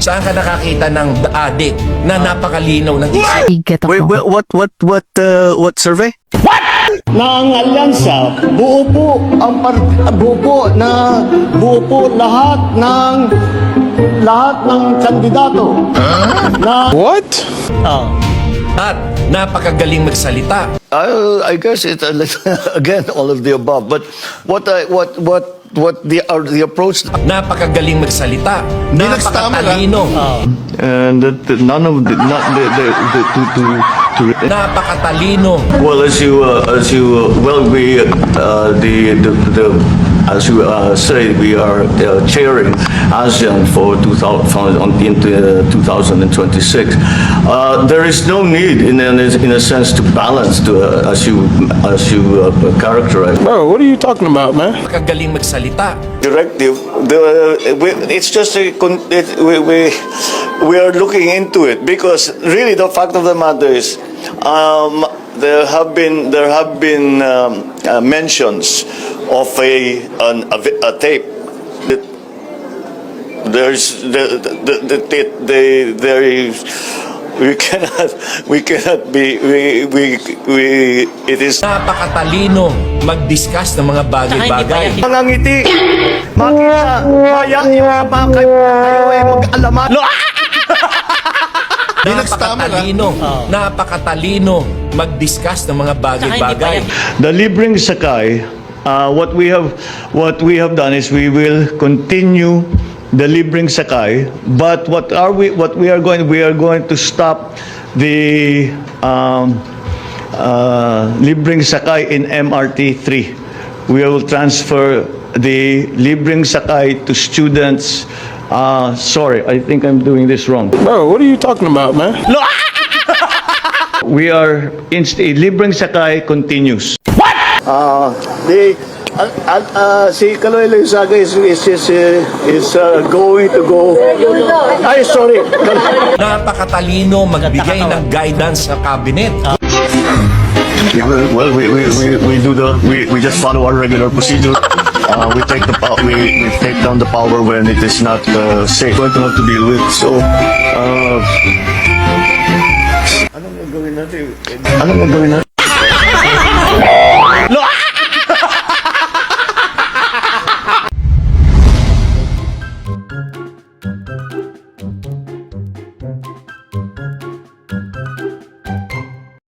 Saan ka nakakita ng adik na napakalinaw ng isip? Wait, what survey? Na ang alyansa, buo po lahat ng kandidato. Na What? At napakagaling magsalita. I guess it again all of the above. But what the approach Napakagaling magsalita. Napakatalino. and that none of the not to Napakatalino. well as you well we the as you say we are chairing ASEAN for 2026. There is no need in a sense to balance as you characterize. Bro, what are you talking about, man? Napakagaling magsalita. Directive. It's just we are looking into it because really the fact of the matter is there have been mentions of a tape. There's there is. We cannot be it is Napakatalino mag-discuss ng mga bagay-bagay. mga ngiti makita maya yung kayo ay mag-alaman. Napakatalino mag-discuss ng mga bagay-bagay. The Libreng Sakay, what we have done is we will continue the Libreng Sakay, but we are going to stop the Libreng Sakay in MRT 3. We will transfer the Libreng Sakay to students. Sorry, I think I'm doing this wrong. Bro, what are you talking about, man? We are Libreng Sakay continues. si Kaloy Saga is going to go. Ay, sorry. Napakatalino magbigay ng guidance sa cabinet. Well, we just follow our regular procedure. We take down the power when it is not safe. Going to have to deal with. So, anong gagawin natin?